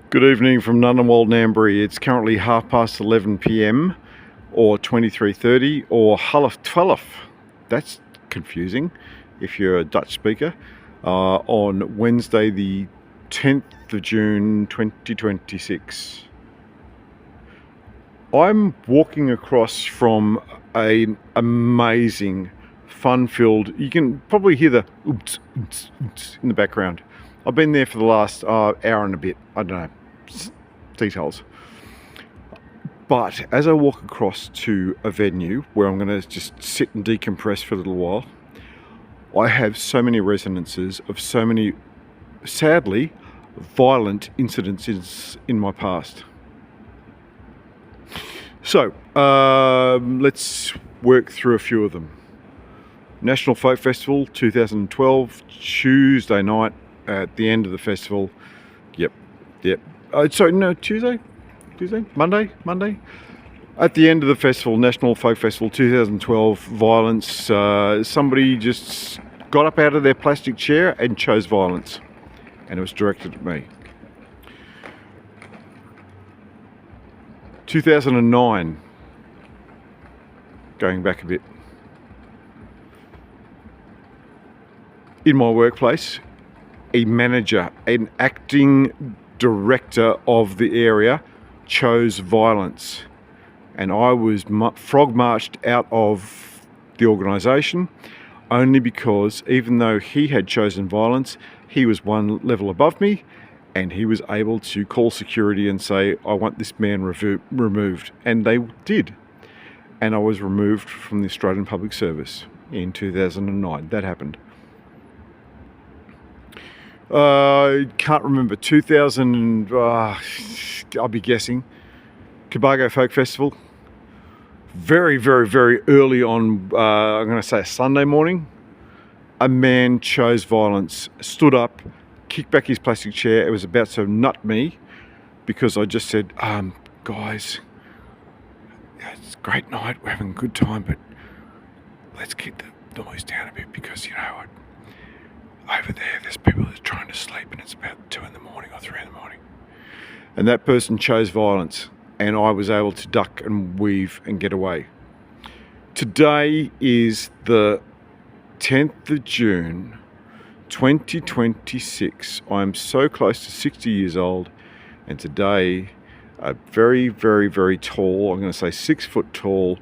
Good evening from Nunnamull, Nambury. It's currently 11:30 p.m. or 23:30 or half 12. That's confusing if you're a Dutch speaker. On Wednesday the 10th of June 2026. I'm walking across from an amazing, fun-filled, you can probably hear the oops, oops, oops in the background. I've been there for the last hour and a bit, I don't know, details. But as I walk across to a venue where I'm going to just sit and decompress for a little while, I have so many resonances of so many, sadly, violent incidences in my past. So, let's work through a few of them. National Folk Festival 2012, Tuesday night at the end of the festival. Yep. Monday. At the end of the festival, National Folk Festival 2012, violence. Somebody just got up out of their plastic chair and chose violence. And it was directed at me. 2009, going back a bit. In my workplace, a manager, an acting director of the area chose violence. And I was frog marched out of the organisation only because even though he had chosen violence, he was one level above me and he was able to call security and say, I want this man removed. And they did. And I was removed from the Australian Public Service in 2009. That happened. I can't remember, 2000, I'll be guessing, Cobargo Folk Festival. Very, very, very early on, I'm going to say a Sunday morning, a man chose violence, stood up, kicked back his plastic chair. It was about to nut me because I just said, guys, it's a great night, we're having a good time, but let's keep the noise down a bit because, you know, over there's people that are trying to sleep and it's about 2 in the morning or 3 in the morning. And that person chose violence and I was able to duck and weave and get away. Today is the 10th of June, 2026. I'm so close to 60 years old and today a very, very, very tall, I'm going to say 6 foot tall,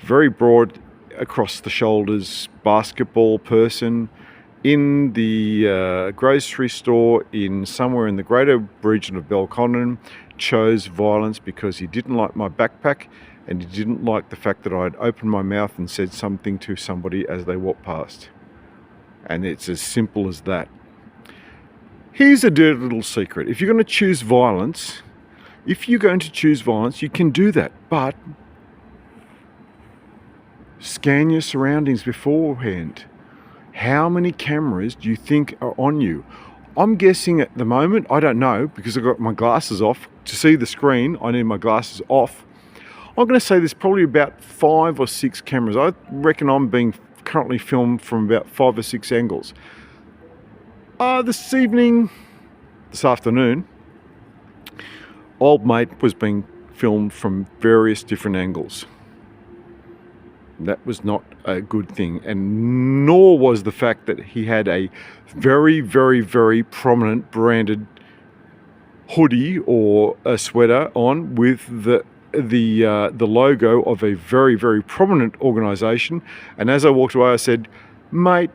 very broad across the shoulders, basketball person, in the grocery store in somewhere in the greater region of Belconnen, chose violence because he didn't like my backpack and he didn't like the fact that I'd opened my mouth and said something to somebody as they walked past. And it's as simple as that. Here's a dirty little secret. If you're going to choose violence, you can do that, but scan your surroundings beforehand. How many cameras do you think are on you? I'm guessing at the moment, I don't know, because I've got my glasses off. To see the screen, I need my glasses off. I'm going to say there's probably about 5 or 6 cameras. I reckon I'm being currently filmed from about 5 or 6 angles. This afternoon, old mate was being filmed from various different angles. That was not a good thing, and nor was the fact that he had a very, very, very prominent branded hoodie or a sweater on with the logo of a very, very prominent organisation. And as I walked away, I said, "Mate,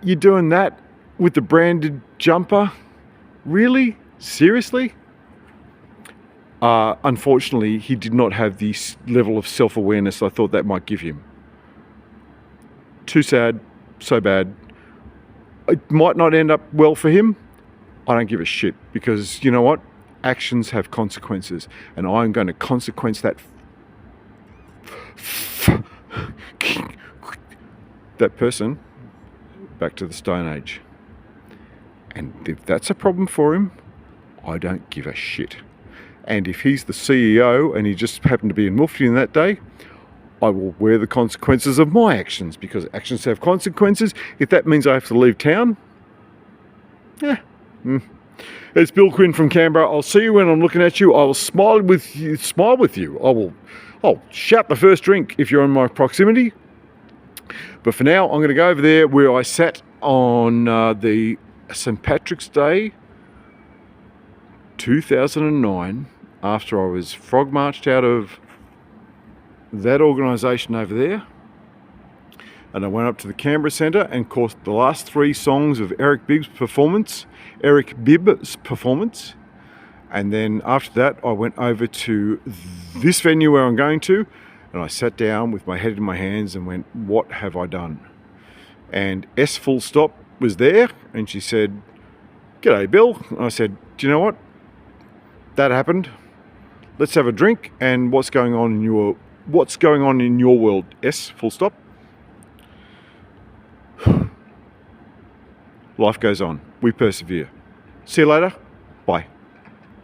you're doing that with the branded jumper? Really? Seriously?" Unfortunately, he did not have the level of self-awareness I thought that might give him. Too sad, so bad. It might not end up well for him. I don't give a shit because you know what? Actions have consequences and I'm going to consequence that person back to the Stone Age. And if that's a problem for him, I don't give a shit. And if he's the CEO and he just happened to be in Mufti in that day, I will wear the consequences of my actions because actions have consequences. If that means I have to leave town, It's Bill Quinn from Canberra. I'll see you when I'm looking at you. I will smile with you. I'll shout the first drink if you're in my proximity. But for now, I'm going to go over there where I sat on the St. Patrick's Day 2009 after I was frog marched out of that organisation over there. And I went up to the Canberra Centre and caught the last 3 songs of Eric Bibb's performance. And then after that, I went over to this venue where I'm going to, and I sat down with my head in my hands and went, what have I done? And S full stop was there, and she said, "G'day, Bill." And I said, "Do you know what? That happened. Let's have a drink. And what's going on in your world, S full stop?" Life goes on. We persevere. See you later. Bye.